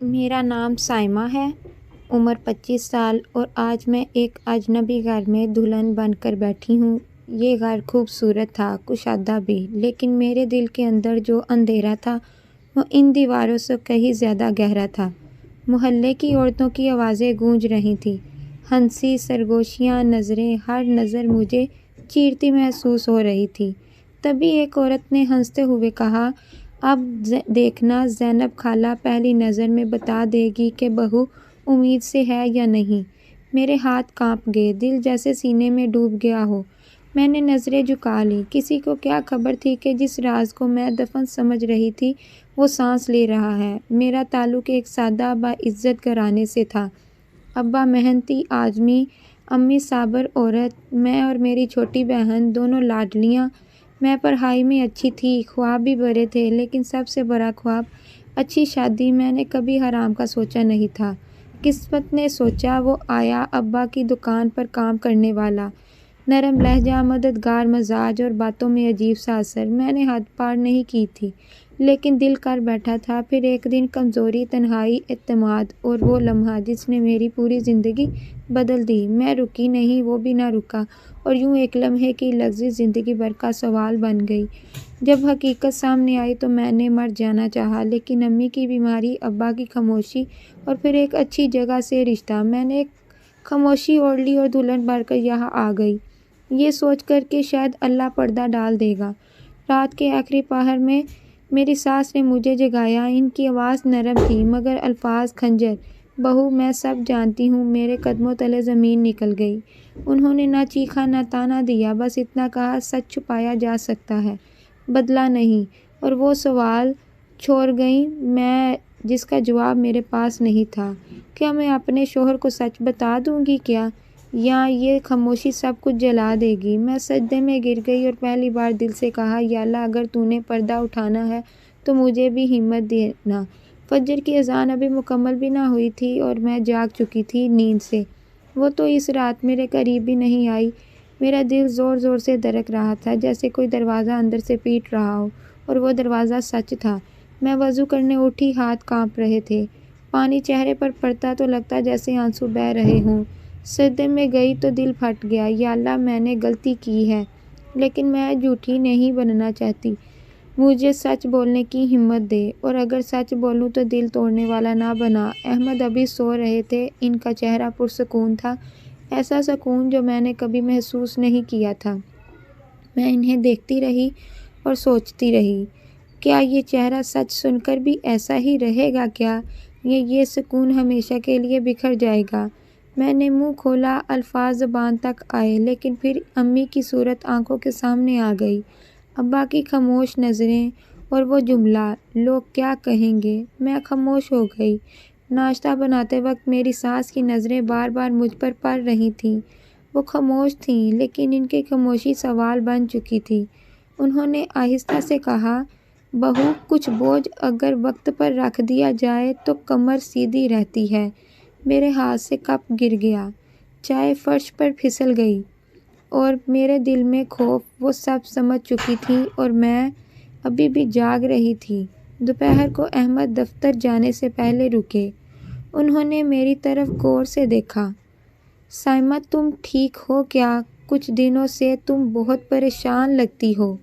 میرا نام سائمہ ہے، عمر 25 سال، اور آج میں ایک اجنبی گھر میں دلہن بن کر بیٹھی ہوں۔ یہ گھر خوبصورت تھا، کشادہ بھی، لیکن میرے دل کے اندر جو اندھیرا تھا وہ ان دیواروں سے کہیں زیادہ گہرا تھا۔ محلے کی عورتوں کی آوازیں گونج رہی تھیں، ہنسی، سرگوشیاں، نظریں، ہر نظر مجھے چیرتی محسوس ہو رہی تھی۔ تبھی ایک عورت نے ہنستے ہوئے کہا، اب دیکھنا زینب خالہ پہلی نظر میں بتا دے گی کہ بہو امید سے ہے یا نہیں۔ میرے ہاتھ کانپ گئے، دل جیسے سینے میں ڈوب گیا ہو۔ میں نے نظریں جھکا لیں۔ کسی کو کیا خبر تھی کہ جس راز کو میں دفن سمجھ رہی تھی وہ سانس لے رہا ہے۔ میرا تعلق ایک سادہ باعزت گھرانے سے تھا۔ ابا محنتی آدمی، امی صابر عورت، میں اور میری چھوٹی بہن دونوں لاڈلیاں۔ میں پڑھائی میں اچھی تھی، خواب بھی بڑے تھے، لیکن سب سے بڑا خواب اچھی شادی میں نے کبھی حرام کا سوچا نہیں تھا۔ قسمت نے سوچا، وہ آیا ابا کی دکان پر کام کرنے والا، نرم لہجہ، مددگار مزاج اور باتوں میں عجیب سا اثر۔ میں نے حد پار نہیں کی تھی، لیکن دل کر بیٹھا تھا۔ پھر ایک دن کمزوری، تنہائی، اعتماد، اور وہ لمحہ جس نے میری پوری زندگی بدل دی۔ میں رکی نہیں، وہ بھی نہ رکا، اور یوں ایک لمحے کی لغزش زندگی بھر کا سوال بن گئی۔ جب حقیقت سامنے آئی تو میں نے مر جانا چاہا، لیکن امی کی بیماری، ابا کی خاموشی، اور پھر ایک اچھی جگہ سے رشتہ، میں نے خاموشی اوڑھ لی اور دلہن بن کر یہاں آ گئی، یہ سوچ کر کہ شاید اللہ پردہ ڈال دے گا۔ رات کے آخری پہر میں میری ساس نے مجھے جگایا۔ ان کی آواز نرم تھی مگر الفاظ خنجر۔ بہو، میں سب جانتی ہوں۔ میرے قدموں تلے زمین نکل گئی۔ انہوں نے نہ چیخا نہ تانا دیا، بس اتنا کہا، سچ چھپایا جا سکتا ہے، بدلہ نہیں۔ اور وہ سوال چھوڑ گئیں میں جس کا جواب میرے پاس نہیں تھا۔ کیا میں اپنے شوہر کو سچ بتا دوں گی کیا، یا یہ خاموشی سب کچھ جلا دے گی؟ میں سجدے میں گر گئی اور پہلی بار دل سے کہا، یا اللہ، اگر تو نے پردہ اٹھانا ہے تو مجھے بھی ہمت دینا۔ فجر کی اذان ابھی مکمل بھی نہ ہوئی تھی اور میں جاگ چکی تھی نیند سے۔ وہ تو اس رات میرے قریب بھی نہیں آئی۔ میرا دل زور زور سے دھڑک رہا تھا، جیسے کوئی دروازہ اندر سے پیٹ رہا ہو، اور وہ دروازہ سچ تھا۔ میں وضو کرنے اٹھی، ہاتھ کانپ رہے تھے۔ پانی چہرے پر پڑتا تو لگتا جیسے آنسو بہہ رہے ہوں۔ سجدے میں گئی تو دل پھٹ گیا۔ یا اللہ، میں نے غلطی کی ہے، لیکن میں جھوٹی نہیں بننا چاہتی۔ مجھے سچ بولنے کی ہمت دے، اور اگر سچ بولوں تو دل توڑنے والا نہ بنا۔ احمد ابھی سو رہے تھے۔ ان کا چہرہ پرسکون تھا، ایسا سکون جو میں نے کبھی محسوس نہیں کیا تھا۔ میں انہیں دیکھتی رہی اور سوچتی رہی، کیا یہ چہرہ سچ سن کر بھی ایسا ہی رہے گا کیا، یا یہ سکون ہمیشہ کے لیے بکھر جائے گا؟ میں نے منہ کھولا، الفاظ زبان تک آئے، لیکن پھر امی کی صورت آنکھوں کے سامنے آ گئی، ابا کی خاموش نظریں، اور وہ جملہ، لوگ کیا کہیں گے۔ میں خاموش ہو گئی۔ ناشتہ بناتے وقت میری ساس کی نظریں بار بار مجھ پر پڑ رہی تھیں۔ وہ خاموش تھیں، لیکن ان کی خاموشی سوال بن چکی تھی۔ انہوں نے آہستہ سے کہا، بہو، کچھ بوجھ اگر وقت پر رکھ دیا جائے تو کمر سیدھی رہتی ہے۔ میرے ہاتھ سے کپ گر گیا، چائے فرش پر پھسل گئی، اور میرے دل میں خوف۔ وہ سب سمجھ چکی تھی اور میں ابھی بھی جاگ رہی تھی۔ دوپہر کو احمد دفتر جانے سے پہلے رکے۔ انہوں نے میری طرف غور سے دیکھا۔ سائمہ، تم ٹھیک ہو کیا؟ کچھ دنوں سے تم بہت پریشان لگتی ہو۔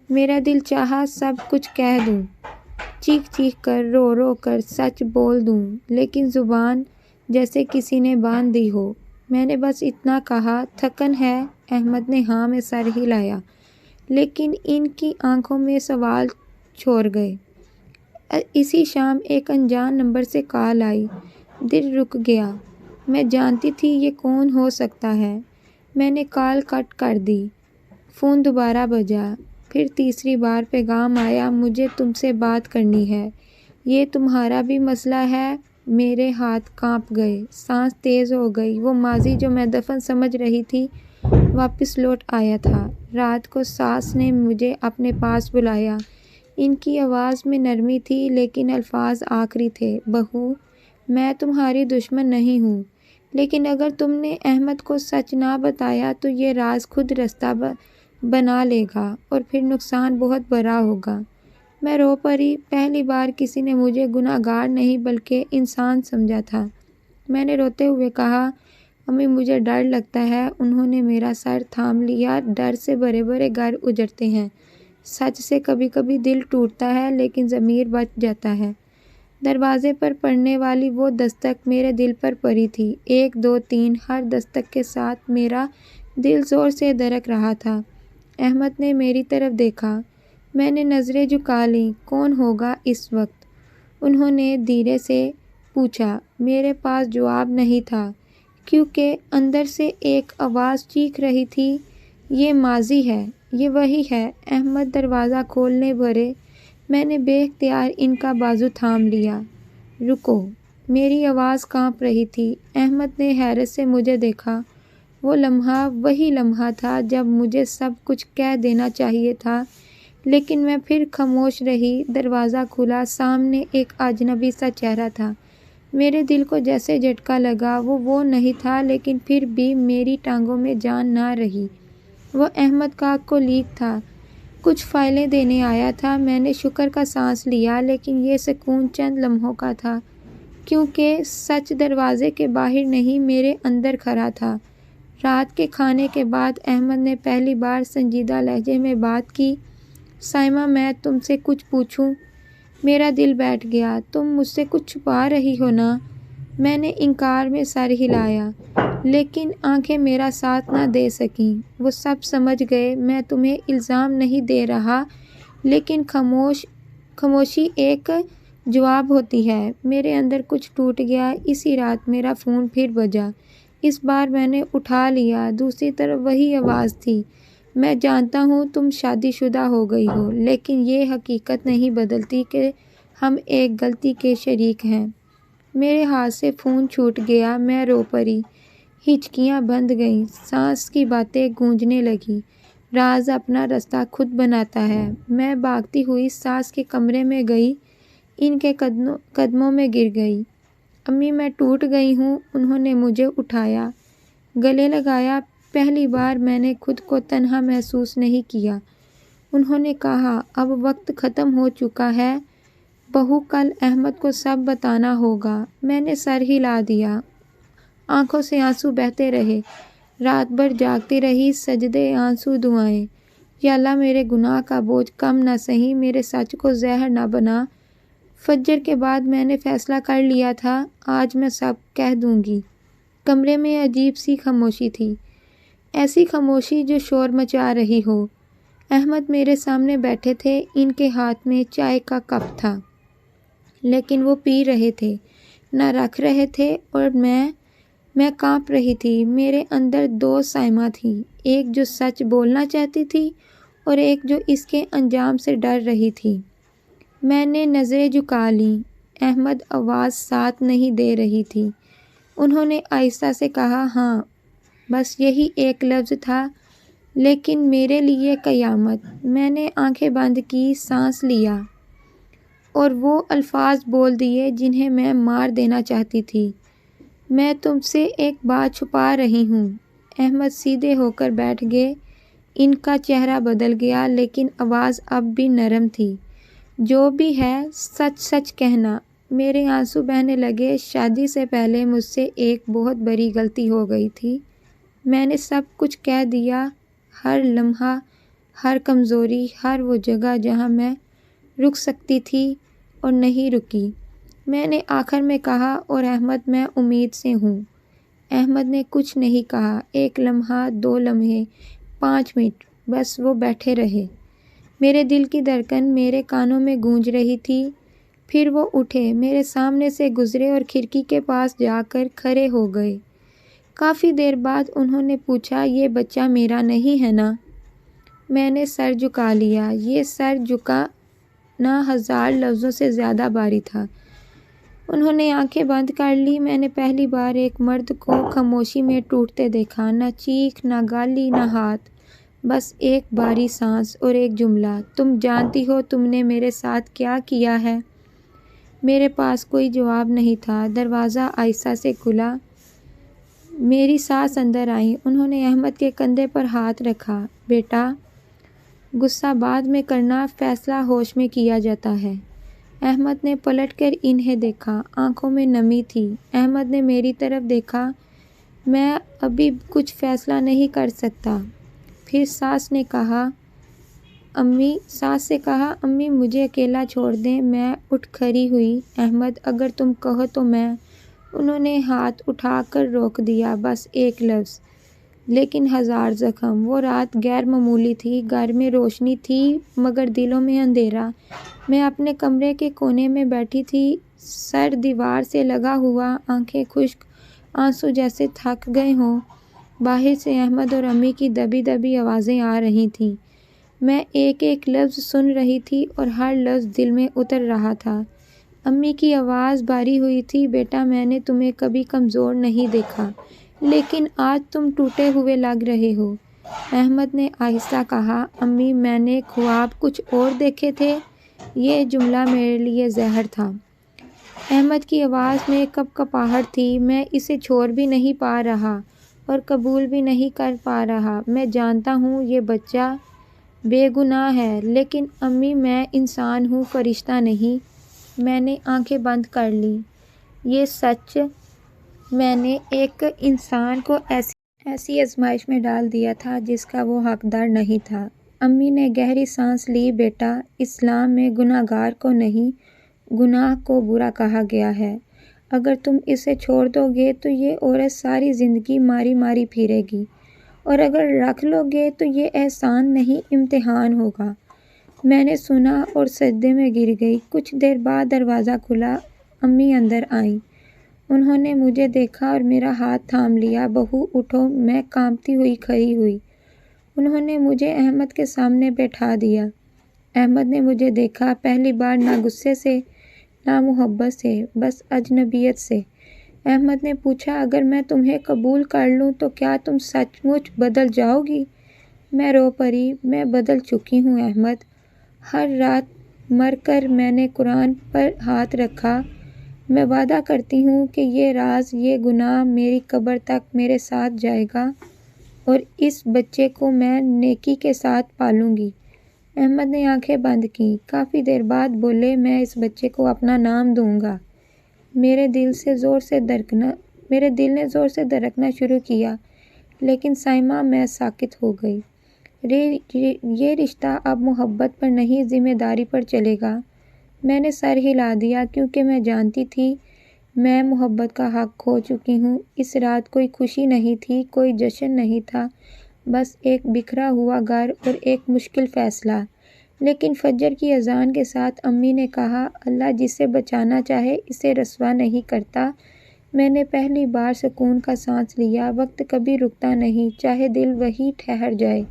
میرا دل چاہا سب کچھ کہہ دوں، چیخ چیخ کر، رو رو کر سچ بول دوں، لیکن زبان جیسے کسی نے باندھ دی ہو۔ میں نے بس اتنا کہا، تھکن ہے؟ احمد نے ہاں میں سر ہلایا، لیکن ان کی آنکھوں میں سوال چھور گئے۔ اسی شام ایک انجان نمبر سے کال آئی۔ دل رک گیا۔ میں جانتی تھی یہ کون ہو سکتا ہے۔ میں نے کال کٹ کر دی۔ فون دوبارہ بجا۔ پھر تیسری بار پیغام آیا، مجھے تم سے بات کرنی ہے۔ یہ تمہارا بھی مسئلہ ہے؟ میرے ہاتھ کانپ گئے، سانس تیز ہو گئی۔ وہ ماضی جو میں دفن سمجھ رہی تھی واپس لوٹ آیا تھا۔ رات کو ساس نے مجھے اپنے پاس بلایا۔ ان کی آواز میں نرمی تھی، لیکن الفاظ آخری تھے، بہو، میں تمہاری دشمن نہیں ہوں، لیکن اگر تم نے احمد کو سچ نہ بتایا تو یہ راز خود رستہ بنا لے گا، اور پھر نقصان بہت بڑا ہوگا۔ میں رو پڑی۔ پہلی بار کسی نے مجھے گناہ گار نہیں بلکہ انسان سمجھا تھا۔ میں نے روتے ہوئے کہا، امی مجھے ڈر لگتا ہے۔ انہوں نے میرا سر تھام لیا۔ ڈر سے بڑے بڑے گھر اجڑتے ہیں، سچ سے کبھی کبھی دل ٹوٹتا ہے لیکن ضمیر بچ جاتا ہے۔ دروازے پر پڑنے والی وہ دستک میرے دل پر پڑی تھی۔ 1 2 3 ہر دستک کے ساتھ میرا دل زور سے دھڑک رہا تھا۔ احمد نے میری طرف دیکھا۔ میں نے نظریں جھکا لیں۔ کون ہوگا اس وقت؟ انہوں نے دھیرے سے پوچھا۔ میرے پاس جواب نہیں تھا کیونکہ اندر سے ایک آواز چیخ رہی تھی، یہ ماضی ہے، یہ وہی ہے۔ احمد دروازہ کھولنے بڑھے۔ میں نے بے اختیار ان کا بازو تھام لیا۔ رکو۔ میری آواز کانپ رہی تھی۔ احمد نے حیرت سے مجھے دیکھا۔ وہ لمحہ وہی لمحہ تھا جب مجھے سب کچھ کہہ دینا چاہیے تھا لیکن میں پھر خاموش رہی۔ دروازہ کھلا۔ سامنے ایک اجنبی سا چہرہ تھا۔ میرے دل کو جیسے جھٹکا لگا۔ وہ نہیں تھا لیکن پھر بھی میری ٹانگوں میں جان نہ رہی۔ وہ احمد کا کولیگ تھا، کچھ فائلیں دینے آیا تھا۔ میں نے شکر کا سانس لیا لیکن یہ سکون چند لمحوں کا تھا کیونکہ سچ دروازے کے باہر نہیں میرے اندر کھڑا تھا۔ رات کے کھانے کے بعد احمد نے پہلی بار سنجیدہ لہجے میں بات کی، سائمہ میں تم سے کچھ پوچھوں؟ میرا دل بیٹھ گیا۔ تم مجھ سے کچھ چھپا رہی ہو نا؟ میں نے انکار میں سر ہلایا لیکن آنکھیں میرا ساتھ نہ دے سکیں۔ وہ سب سمجھ گئے۔ میں تمہیں الزام نہیں دے رہا لیکن خاموشی ایک جواب ہوتی ہے۔ میرے اندر کچھ ٹوٹ گیا۔ اسی رات میرا فون پھر بجا۔ اس بار میں نے اٹھا لیا۔ دوسری طرف وہی آواز تھی، میں جانتا ہوں تم شادی شدہ ہو گئی ہو لیکن یہ حقیقت نہیں بدلتی کہ ہم ایک غلطی کے شریک ہیں۔ میرے ہاتھ سے فون چھوٹ گیا۔ میں رو پڑی۔ ہچکیاں بند گئیں۔ سانس کی باتیں گونجنے لگیں۔ راز اپنا راستہ خود بناتا ہے۔ میں بھاگتی ہوئی ساس کے کمرے میں گئی، ان کے قدموں میں گر گئی۔ امی میں ٹوٹ گئی ہوں۔ انہوں نے مجھے اٹھایا، گلے لگایا۔ پہلی بار میں نے خود کو تنہا محسوس نہیں کیا۔ انہوں نے کہا، اب وقت ختم ہو چکا ہے بہو، کل احمد کو سب بتانا ہوگا۔ میں نے سر ہلا دیا۔ آنکھوں سے آنسو بہتے رہے۔ رات بھر جاگتی رہی، سجدے، آنسو، دعائیں۔ یا اللہ میرے گناہ کا بوجھ کم نہ سہی، میرے سچ کو زہر نہ بنا۔ فجر کے بعد میں نے فیصلہ کر لیا تھا، آج میں سب کہہ دوں گی۔ کمرے میں عجیب سی خاموشی تھی، ایسی خاموشی جو شور مچا رہی ہو۔ احمد میرے سامنے بیٹھے تھے، ان کے ہاتھ میں چائے کا کپ تھا لیکن وہ پی رہے تھے نہ رکھ رہے تھے، اور میں کانپ رہی تھی۔ میرے اندر 2 سائمہ تھیں، ایک جو سچ بولنا چاہتی تھی اور ایک جو اس کے انجام سے ڈر رہی تھی۔ میں نے نظریں جھکا لیں۔ احمد آواز ساتھ نہیں دے رہی تھی۔ انہوں نے آہستہ سے کہا، ہاں، بس یہی ایک لفظ تھا لیکن میرے لیے قیامت۔ میں نے آنکھیں بند کی، سانس لیا اور وہ الفاظ بول دیے جنہیں میں مار دینا چاہتی تھی۔ میں تم سے ایک بات چھپا رہی ہوں۔ احمد سیدھے ہو کر بیٹھ گئے۔ ان کا چہرہ بدل گیا لیکن آواز اب بھی نرم تھی۔ جو بھی ہے سچ سچ کہنا۔ میرے آنسو بہنے لگے۔ شادی سے پہلے مجھ سے ایک بہت بڑی غلطی ہو گئی تھی۔ میں نے سب کچھ کہہ دیا، ہر لمحہ، ہر کمزوری، ہر وہ جگہ جہاں میں رک سکتی تھی اور نہیں رکی۔ میں نے آخر میں کہا، اور احمد میں امید سے ہوں۔ احمد نے کچھ نہیں کہا۔ 1 لمحہ، 2 لمحے، 5 منٹ، بس وہ بیٹھے رہے۔ میرے دل کی دھڑکن میرے کانوں میں گونج رہی تھی۔ پھر وہ اٹھے، میرے سامنے سے گزرے اور کھڑکی کے پاس جا کر کھڑے ہو گئے۔ کافی دیر بعد انہوں نے پوچھا، یہ بچہ میرا نہیں ہے نا؟ میں نے سر جھکا لیا۔ یہ سر جھکانا 1000 لفظوں سے زیادہ بھاری تھا۔ انہوں نے آنکھیں بند کر لی۔ میں نے پہلی بار ایک مرد کو خاموشی میں ٹوٹتے دیکھا، نہ چیخ، نہ گالی، نہ ہاتھ، بس ایک بھاری سانس اور ایک جملہ، تم جانتی ہو تم نے میرے ساتھ کیا کیا ہے؟ میرے پاس کوئی جواب نہیں تھا۔ دروازہ آہستہ سے کھلا۔ میری ساس اندر آئیں۔ انہوں نے احمد کے کندھے پر ہاتھ رکھا۔ بیٹا، غصہ بعد میں کرنا، فیصلہ ہوش میں کیا جاتا ہے۔ احمد نے پلٹ کر انہیں دیکھا، آنکھوں میں نمی تھی۔ احمد نے میری طرف دیکھا، میں ابھی کچھ فیصلہ نہیں کر سکتا۔ پھر ساس سے کہا، امی مجھے اکیلا چھوڑ دیں۔ میں اٹھ کھڑی ہوئی، احمد اگر تم کہو تو میں۔ انہوں نے ہاتھ اٹھا کر روک دیا، بس ایک لفظ، لیکن ہزار زخم۔ وہ رات غیر معمولی تھی، گھر میں روشنی تھی مگر دلوں میں اندھیرا۔ میں اپنے کمرے کے کونے میں بیٹھی تھی، سر دیوار سے لگا ہوا، آنکھیں خشک، آنسو جیسے تھک گئے ہوں۔ باہر سے احمد اور امی کی دبی دبی آوازیں آ رہی تھیں۔ میں ایک ایک لفظ سن رہی تھی اور ہر لفظ دل میں اتر رہا تھا۔ امی کی آواز بھاری ہوئی تھی، بیٹا میں نے تمہیں کبھی کمزور نہیں دیکھا، لیکن آج تم ٹوٹے ہوئے لگ رہے ہو۔ احمد نے آہستہ کہا، امی میں نے خواب کچھ اور دیکھے تھے۔ یہ جملہ میرے لیے زہر تھا۔ احمد کی آواز میں کپکپاہٹ تھی۔ میں اسے چھوڑ بھی نہیں پا رہا اور قبول بھی نہیں کر پا رہا۔ میں جانتا ہوں یہ بچہ بے گناہ ہے، لیکن امی میں انسان ہوں، فرشتہ نہیں۔ میں نے آنکھیں بند کر لیں۔ یہ سچ، میں نے ایک انسان کو ایسی آزمائش میں ڈال دیا تھا جس کا وہ حقدار نہیں تھا۔ امی نے گہری سانس لی، بیٹا اسلام میں گناہ گار کو نہیں، گناہ کو برا کہا گیا ہے۔ اگر تم اسے چھوڑ دو گے تو یہ عورت ساری زندگی ماری ماری پھرے گی، اور اگر رکھ لو گے تو یہ احسان نہیں امتحان ہوگا۔ میں نے سنا اور سجدے میں گر گئی۔ کچھ دیر بعد دروازہ کھلا، امی اندر آئیں۔ انہوں نے مجھے دیکھا اور میرا ہاتھ تھام لیا، بہو اٹھو۔ میں کانپتی ہوئی کھڑی ہوئی۔ انہوں نے مجھے احمد کے سامنے بیٹھا دیا۔ احمد نے مجھے دیکھا، پہلی بار نہ غصے سے نہ محبت سے، بس اجنبیت سے۔ احمد نے پوچھا، اگر میں تمہیں قبول کر لوں تو کیا تم سچ مچ بدل جاؤ گی؟ میں رو پڑی، میں بدل چکی ہوں احمد۔ ہر رات مر کر میں نے قرآن پر ہاتھ رکھا۔ میں وعدہ کرتی ہوں کہ یہ راز، یہ گناہ میری قبر تک میرے ساتھ جائے گا، اور اس بچے کو میں نیکی کے ساتھ پالوں گی۔ احمد نے آنکھیں بند کیں، کافی دیر بعد بولے، میں اس بچے کو اپنا نام دوں گا۔ میرے دل نے زور سے دھڑکنا شروع کیا، لیکن سائمہ میں ساکت ہو گئی۔ یہ رشتہ اب محبت پر نہیں، ذمہ داری پر چلے گا۔ میں نے سر ہلا دیا، کیونکہ میں جانتی تھی میں محبت کا حق کھو چکی ہوں۔ اس رات کوئی خوشی نہیں تھی، کوئی جشن نہیں تھا، بس ایک بکھرا ہوا گھر اور ایک مشکل فیصلہ۔ لیکن فجر کی اذان کے ساتھ امی نے کہا، اللہ جسے بچانا چاہے اسے رسوا نہیں کرتا۔ میں نے پہلی بار سکون کا سانس لیا۔ وقت کبھی رکتا نہیں، چاہے دل وہیں ٹھہر جائے۔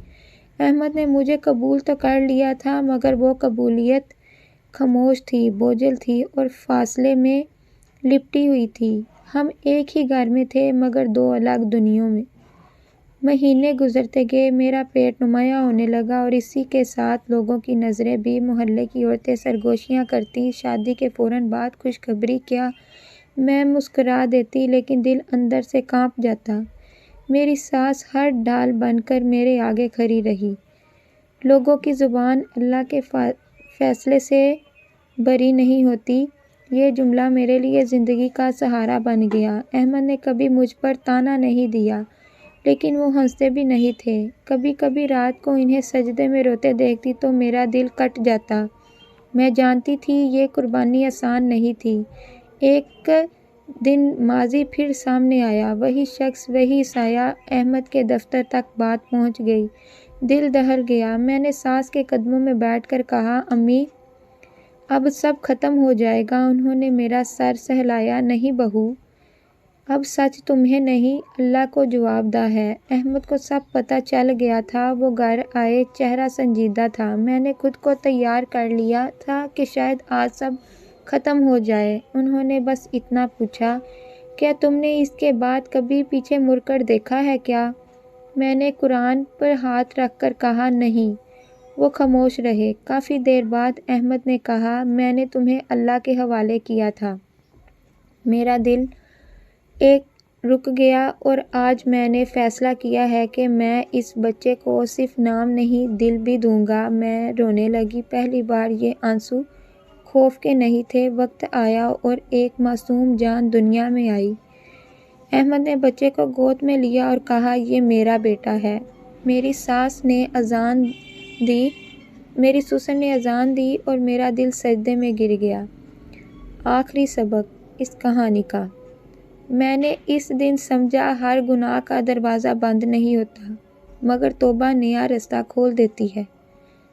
احمد نے مجھے قبول تو کر لیا تھا، مگر وہ قبولیت خاموش تھی، بوجھل تھی اور فاصلے میں لپٹی ہوئی تھی۔ ہم ایک ہی گھر میں تھے، مگر دو الگ دنیاوں میں۔ مہینے گزرتے گئے، میرا پیٹ نمایاں ہونے لگا، اور اسی کے ساتھ لوگوں کی نظریں بھی۔ محلے کی عورتیں سرگوشیاں کرتیں، شادی کے فوراً بعد خوشخبری کیا؟ میں مسکرا دیتی، لیکن دل اندر سے کانپ جاتا۔ میری ساس ہر ڈھال بن کر میرے آگے کھڑی رہی۔ لوگوں کی زبان اللہ کے فیصلے سے بری نہیں ہوتی، یہ جملہ میرے لیے زندگی کا سہارا بن گیا۔ احمد نے کبھی مجھ پر طعنہ نہیں دیا، لیکن وہ ہنستے بھی نہیں تھے۔ کبھی کبھی رات کو انہیں سجدے میں روتے دیکھتی تو میرا دل کٹ جاتا۔ میں جانتی تھی یہ قربانی آسان نہیں تھی۔ ایک دن ماضی پھر سامنے آیا، وہی شخص، وہی سایہ۔ احمد کے دفتر تک بات پہنچ گئی۔ دل دہل گیا۔ میں نے ساس کے قدموں میں بیٹھ کر کہا، امی اب سب ختم ہو جائے گا۔ انہوں نے میرا سر سہلایا، نہیں بہو، اب سچ تمہیں نہیں اللہ کو جوابدہ ہے۔ احمد کو سب پتہ چل گیا تھا۔ وہ گھر آئے، چہرہ سنجیدہ تھا۔ میں نے خود کو تیار کر لیا تھا کہ شاید آج سب ختم ہو جائے۔ انہوں نے بس اتنا پوچھا، کیا تم نے اس کے بعد کبھی پیچھے مڑ کر دیکھا ہے کیا؟ میں نے قرآن پر ہاتھ رکھ کر کہا، نہیں۔ وہ خاموش رہے۔ کافی دیر بعد احمد نے کہا، میں نے تمہیں اللہ کے حوالے کیا تھا۔ میرا دل ایک رک گیا اور آج میں نے فیصلہ کیا ہے کہ میں اس بچے کو صرف نام نہیں دل بھی دوں گا۔ میں رونے لگی۔ پہلی بار یہ آنسو خوف کے نہیں تھے۔ وقت آیا اور ایک معصوم جان دنیا میں آئی۔ احمد نے بچے کو گود میں لیا اور کہا، یہ میرا بیٹا ہے۔ میری ساس نے اذان دی، میری سسر نے اذان دی اور میرا دل سجدے میں گر گیا۔ آخری سبق اس کہانی کا۔ میں نے اس دن سمجھا ہر گناہ کا دروازہ بند نہیں ہوتا، مگر توبہ نیا رستہ کھول دیتی ہے۔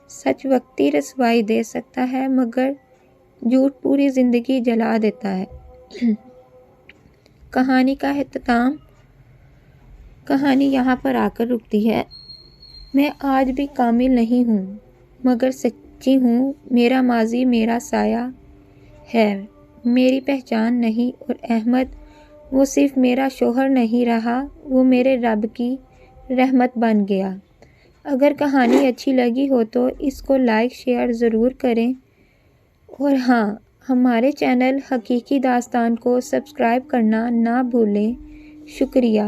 سچ وقتی رسوائی دے سکتا ہے، مگر جھوٹ پوری زندگی جلا دیتا ہے۔ کہانی کا اختتام۔ کہانی یہاں پر آ کر رکتی ہے۔ میں آج بھی کامل نہیں ہوں، مگر سچی ہوں۔ میرا ماضی میرا سایہ ہے، میری پہچان نہیں۔ اور احمد وہ صرف میرا شوہر نہیں رہا، وہ میرے رب کی رحمت بن گیا۔ اگر کہانی اچھی لگی ہو تو اس کو لائک شیئر ضرور کریں، اور ہاں، ہمارے چینل حقیقی داستان کو سبسکرائب کرنا نہ بھولیں۔ شکریہ۔